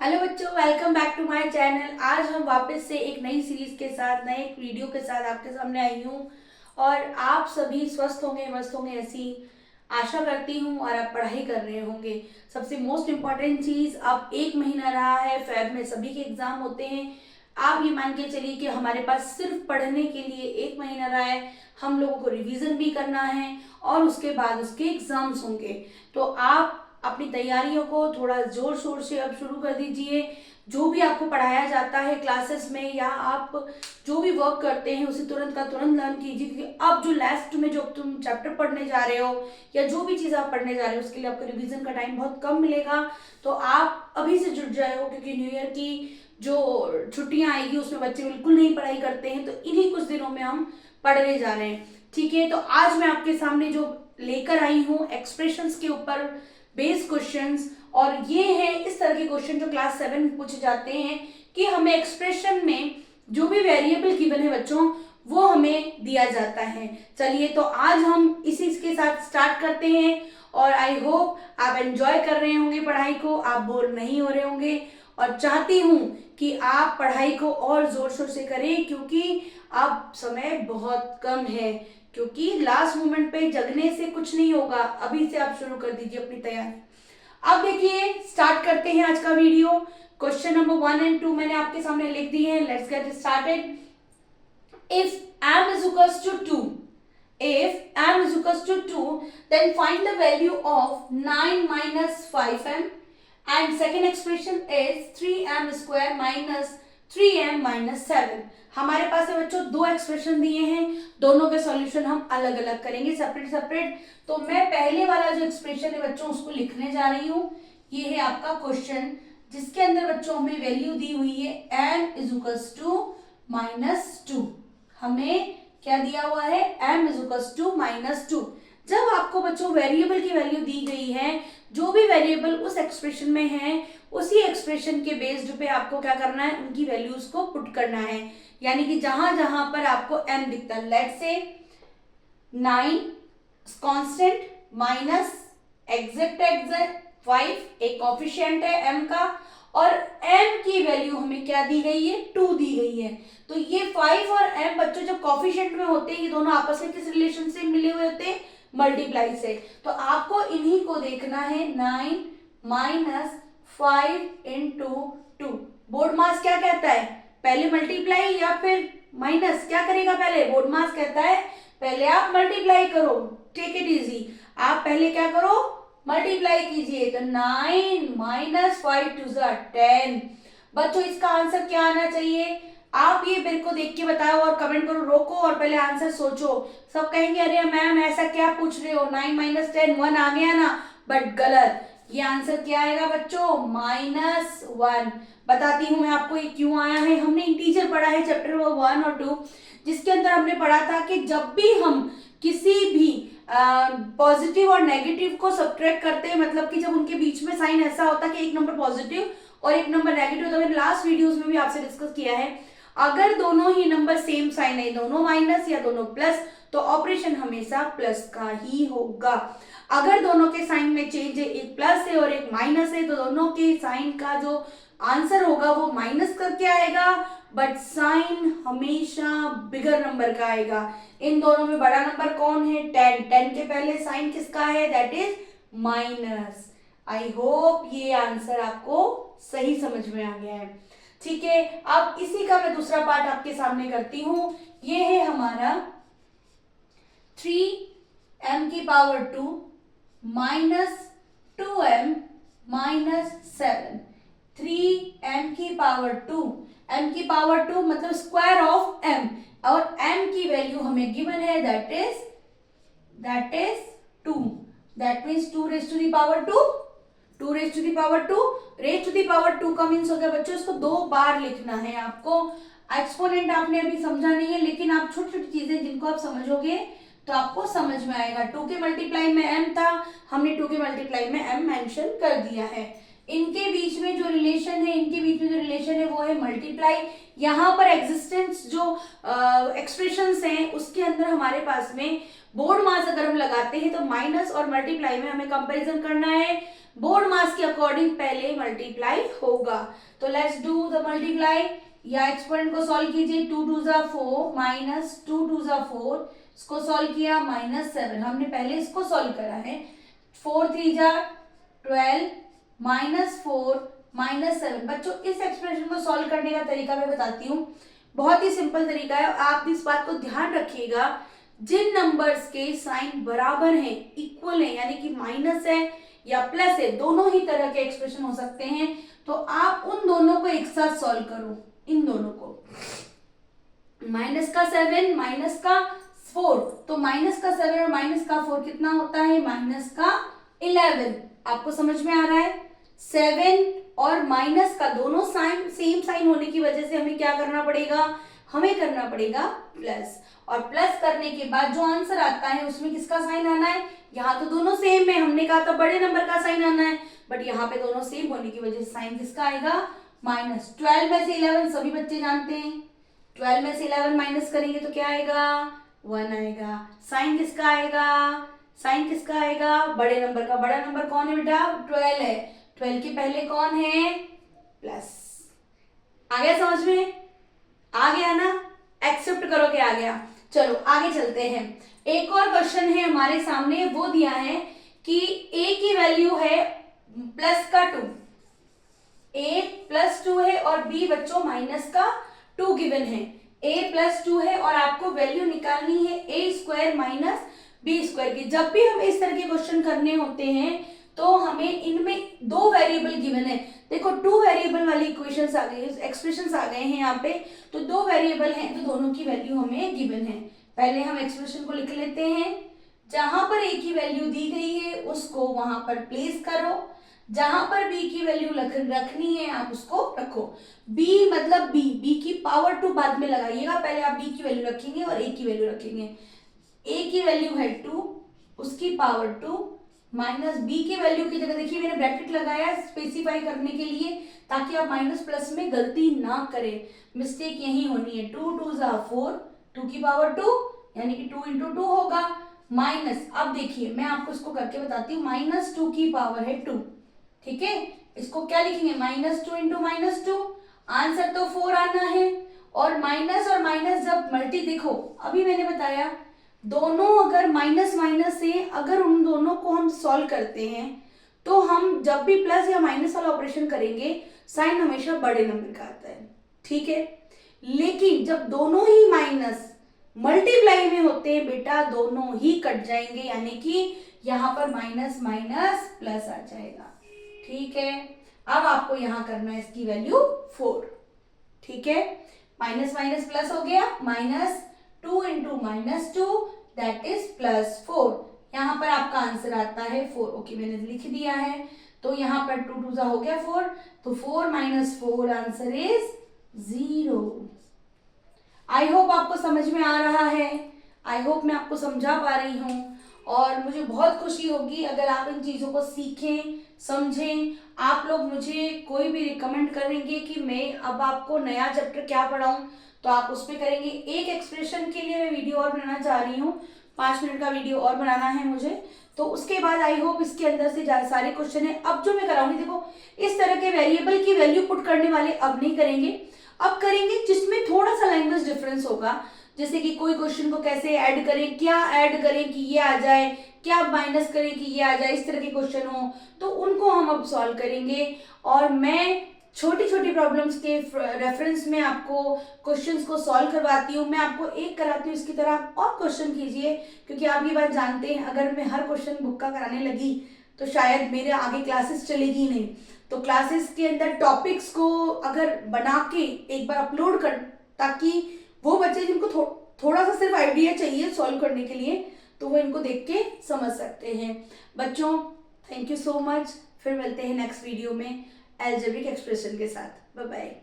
Hello बच्चों, welcome back to my channel. आज हम वापस से एक नई सीरीज के साथ नए एक वीडियो के साथ आपके सामने आई हूँ और आप सभी स्वस्थ होंगे, मस्त होंगे, ऐसी आशा करती हूँ। और आप पढ़ाई कर रहे होंगे। सबसे मोस्ट इम्पॉर्टेंट चीज़, अब एक महीना रहा है, फेब में सभी के एग्जाम होते हैं। आप ये मान के चलिए कि हमारे पास सिर्फ पढ़ने के लिए एक महीना रहा है। हम लोगों को रिवीजन भी करना है और उसके बाद उसके एग्जाम्स होंगे। तो आप अपनी तैयारियों को थोड़ा जोर शोर से अब शुरू कर दीजिए। जो भी आपको पढ़ाया जाता है क्लासेस में या आप जो भी वर्क करते हैं उसे तुरंत का तुरंत लर्न कीजिए, क्योंकि अब जो लास्ट में जो तुम चैप्टर पढ़ने जा रहे हो या जो भी चीज़ आप पढ़ने जा रहे हो उसके लिए आपको रिवीजन का टाइम बहुत कम मिलेगा। तो आप अभी से जुट जाए हो, क्योंकि न्यू ईयर की जो छुट्टियां आएगी उसमें बच्चे बिल्कुल नहीं पढ़ाई करते हैं। तो इन्हीं कुछ दिनों में हम पढ़ने जा रहे हैं। ठीक है, तो आज मैं आपके सामने जो लेकर आई हूँ एक्सप्रेशंस के ऊपर बेस्ड क्वेश्चंस, और ये है इस तरह के क्वेश्चन जो क्लास 7 में पूछे जाते हैं कि हमें एक्सप्रेशन में जो भी वेरिएबल गिवन है बच्चों वो हमें दिया जाता है। चलिए, तो आज हम इसी के साथ स्टार्ट करते हैं और आई होप आप एंजॉय कर रहे होंगे पढ़ाई को, आप बोर नहीं हो रहे होंगे। और चाहती हूँ कि आप पढ़ाई को और जोर शोर से करें, क्योंकि अब समय बहुत कम है। क्योंकि लास्ट मोमेंट पे जगने से कुछ नहीं होगा, अभी से आप शुरू कर दीजिए अपनी तैयारी। अब देखिए, स्टार्ट करते हैं आज का वीडियो। क्वेश्चन नंबर 1 एंड 2 मैंने आपके सामने लिख दिए हैं। Let's get started. If m is equals to 2, if m is equals to 2, then find the value of 9 minus 5m, and second expression is 3m square minus 3m minus 7। हमारे पास है बच्चों दो एक्सप्रेशन दिए हैं, दोनों के सॉल्यूशन हम अलग अलग करेंगे, सेपरेट सेपरेट। तो मैं पहले वाला जो एक्सप्रेशन है बच्चों उसको लिखने जा रही हूँ। ये है आपका क्वेश्चन, जिसके अंदर बच्चों हमें वैल्यू दी हुई है m इज इक्वल्स टू -2। हमें क्या दिया हुआ है? m is equals to -2। जब आपको बच्चों वेरिएबल की वैल्यू दी गई है, जो भी वेरिएबल उस एक्सप्रेशन में है उसी एक्सप्रेशन के बेस्ड पे आपको क्या करना है, उनकी वैल्यूज को पुट करना है। यानी कि जहां जहां पर आपको m दिखता है, let's say 9 constant minus exact 5 एक कोफिशिएंट है m का, और m की वैल्यू हमें क्या दी गई है? 2 दी गई है। तो ये 5 और m बच्चों जब कोफिशिएंट में होते हैं, ये दोनों आपस में किस रिलेशन से मिले हुए होते हैं? मल्टीप्लाई से। तो आपको इन्हीं को देखना है, 9 माइनस 5 इंटू 2। बोर्ड मास क्या कहता है? पहले मल्टीप्लाई या फिर माइनस? क्या करेगा पहले? बोर्ड मास कहता है पहले आप मल्टीप्लाई करो। टेक इट इजी, आप पहले क्या करो? मल्टीप्लाई कीजिए। तो 9 माइनस 5 टू 10। बच्चों इसका आंसर क्या आना चाहिए? आप ये मेरे को देख के बताओ और कमेंट करो, रोको और पहले आंसर सोचो। सब कहेंगे अरे मैम ऐसा क्या पूछ रहे हो, 9 माइनस 10 1 आ गया ना, बट गलत। ये आंसर क्या आएगा बच्चों? -1। बताती हूँ मैं आपको ये क्यों आया है। हमने इंटीजर पढ़ा है चैप्टर 1 और 2, जिसके अंदर हमने पढ़ा था कि जब भी हम किसी भी पॉजिटिव और नेगेटिव को सब्ट्रैक्ट करते हैं, मतलब कि जब उनके बीच में साइन ऐसा होता है कि एक नंबर पॉजिटिव और एक नंबर नेगेटिव, तो मैंने लास्ट वीडियोस में भी आपसे डिस्कस किया है, अगर दोनों ही नंबर सेम साइन है, दोनों माइनस या दोनों प्लस, तो ऑपरेशन हमेशा प्लस का ही होगा। अगर दोनों के साइन में चेंज है, एक प्लस है और एक माइनस है, तो दोनों के साइन का जो आंसर होगा वो माइनस करके आएगा, बट साइन हमेशा बिगर नंबर का आएगा। इन दोनों में बड़ा नंबर कौन है? 10। 10 के पहले साइन किसका है? That is minus. I hope ये आंसर आपको सही समझ में आ गया है। ठीक है, अब इसी का मैं दूसरा पार्ट आपके सामने करती हूं। ये है हमारा 3m की power 2 minus 2m minus 7। 3m की पावर 2, m की पावर 2 मतलब स्क्वायर ऑफ m, और m की वैल्यू हमें गिवन है that is 2। That means 2 raise to the power 2, 2 raise to the power 2। Raise to the power 2 का means हो गया बच्चों, इसको 2 बार लिखना है आपको। एक्सपोनेंट आपने अभी समझा नहीं है, लेकिन आप छोटी छोटी चीजें जिनको आप समझोगे तो आपको समझ में आएगा। 2 के मल्टीप्लाई में m था, हमने 2 के मल्टीप्लाई में m मेंशन कर दिया है। इनके बीच में जो रिलेशन है वो है मल्टीप्लाई। यहाँ पर एग्जिस्टेंस जो एक्सप्रेशंस हैं उसके अंदर हमारे पास में बोर्ड मास अगर हम लगाते हैं तो माइनस और मल्टीप्लाई में हमें कंपैरिजन करना है। बोर्ड मास के अकॉर्डिंग पहले मल्टीप्लाई होगा। तो लेट्स डू द मल्टीप्लाई, या एक्सपोनेंट को सॉल्व कीजिए। 2 2 जा 4 माइनस 2 2 जा 4, इसको सॉल्व किया -7, हमने पहले इसको सॉल्व करा है। 4 3 जा 12 -4 -7। बच्चों इस एक्सप्रेशन को सॉल्व करने का तरीका मैं बताती हूँ, बहुत ही सिंपल तरीका है। आप इस बात को ध्यान रखिएगा, जिन नंबर्स के साइन बराबर हैं, इक्वल है, यानी कि माइनस है या प्लस है, दोनों ही तरह के एक्सप्रेशन हो सकते हैं, तो आप उन दोनों को एक साथ सॉल्व करो। इन दोनों को, माइनस का 7 माइनस का 4, तो माइनस का 7 और माइनस का 4 कितना होता है, माइनस का 11। आपको समझ में आ रहा है? 7 और माइनस का दोनों साइन सेम साइन होने की वजह से हमें क्या करना पड़ेगा, हमें करना पड़ेगा प्लस। और प्लस करने के बाद जो आंसर आता है उसमें किसका साइन आना है, यहाँ तो दोनों सेम है, हमने कहा था बड़े नंबर का साइन आना है, बट यहाँ पे दोनों सेम होने की वजह से साइन किसका आएगा, माइनस। 12 में से 11 सभी बच्चे जानते हैं, 12 में से 11 माइनस करेंगे तो क्या आएगा, 1 आएगा। साइन किसका आएगा, साइन किसका आएगा, बड़े नंबर का। बड़ा नंबर कौन है बेटा, 12 है, 12 के पहले कौन है, प्लस। आ गया समझ में, आ गया ना, एक्सेप्ट करो कि आ गया। चलो आगे चलते हैं। एक और क्वेश्चन है हमारे सामने, वो दिया है कि a की वैल्यू है प्लस का 2, a प्लस 2 है और b बच्चों माइनस का 2 गिवन है। a प्लस 2 है और आपको वैल्यू निकालनी है a square minus b square की। जब भी हमें इस तरह के क्वेश्चन करने होते हैं तो हमें इनमें दो वेरिएबल गिवन है। देखो 2 वेरिएबल वाली इक्वेशंस आ गई, एक्सप्रेशंस आ गए हैं यहाँ पे, तो 2 वेरिएबल हैं तो दोनों की वैल्यू हमें गिवन है। पहले हम एक्सप्रेशन को लिख लेते हैं, जहां पर a की वैल्यू दी गई है उसको वहां पर प्लेस करो, जहां पर b की वैल्यू रखनी है आप उसको रखो। b मतलब b की पावर 2 बाद में लगाइएगा, पहले आप b की वैल्यू रखेंगे और a की वैल्यू रखेंगे। a की वैल्यू है 2, उसकी पावर 2 माइनस b की वैल्यू की जगह देखिए मैंने ब्रैकेट लगाया स्पेसिफाई करने के लिए, ताकि आप माइनस प्लस में गलती ना करें, मिस्टेक यही होनी है। 2 2 जा 4, 2 की पावर 2 यानी कि 2 इंटू 2 होगा, माइनस, अब देखिए मैं आपको इसको करके बताती हूँ, माइनस 2 की पावर है 2, ठीक है, इसको क्या लिखेंगे, -2 इंटू -2, आंसर तो 4 आना है। और माइनस जब मल्टी, देखो अभी मैंने बताया दोनों अगर माइनस माइनस से अगर उन दोनों को हम सॉल्व करते हैं तो हम जब भी प्लस या माइनस वाला ऑपरेशन करेंगे साइन हमेशा बड़े नंबर का आता है, ठीक है। लेकिन जब दोनों ही माइनस मल्टीप्लाई में होते हैं बेटा, दोनों ही कट जाएंगे, यानी कि यहाँ पर माइनस माइनस प्लस आ जाएगा, ठीक है। अब आपको यहाँ करना है इसकी वैल्यू 4, ठीक है, माइनस माइनस प्लस हो गया, -2 इंटू -2 दैट इज +4। यहाँ पर आपका आंसर आता है 4, ओके मैंने लिख दिया है, तो यहाँ पर 2 2 हो गया 4, तो 4 - 4 आंसर इज 0। आई होप आपको समझ में आ रहा है, आई होप मैं आपको समझा पा रही हूँ, और मुझे बहुत खुशी होगी अगर आप इन चीज़ों को सीखें, समझें। आप लोग मुझे कोई भी रिकमेंड करेंगे कि मैं अब आपको नया चैप्टर क्या पढ़ाऊं, तो आप उस पर करेंगे। एक एक्सप्रेशन के लिए मैं वीडियो और बनाना चाह रही हूँ, 5 मिनट का वीडियो और बनाना है मुझे, तो उसके बाद आई होप इसके अंदर से सारे क्वेश्चन है। अब जो मैं कराऊंगी, देखो इस तरह के वेरिएबल की वैल्यू पुट करने वाले अब नहीं करेंगे, अब करेंगे जिसमें थोड़ा सा लैंग्वेज डिफरेंस होगा, जैसे कि कोई क्वेश्चन को कैसे ऐड करें, क्या ऐड करें कि ये आ जाए, क्या माइनस करें कि ये आ जाए, इस तरह के क्वेश्चन हो तो उनको हम अब सॉल्व करेंगे। और मैं छोटी छोटी प्रॉब्लम्स के रेफरेंस में आपको क्वेश्चंस को सॉल्व करवाती हूँ, मैं आपको एक कराती हूँ, इसकी तरह आप और क्वेश्चन कीजिए, क्योंकि आप ये बात जानते हैं अगर मैं हर क्वेश्चन बुक का कराने लगी तो शायद मेरे आगे क्लासेस चलेगी नहीं। तो क्लासेस के अंदर टॉपिक्स को अगर बना के एक बार अपलोड कर, ताकि वो बच्चे जिनको थोड़ा सा सिर्फ आइडिया चाहिए सॉल्व करने के लिए, तो वो इनको देख के समझ सकते हैं। बच्चों थैंक यू सो मच, फिर मिलते हैं नेक्स्ट वीडियो में अलजेब्रिक एक्सप्रेशन के साथ। Bye bye.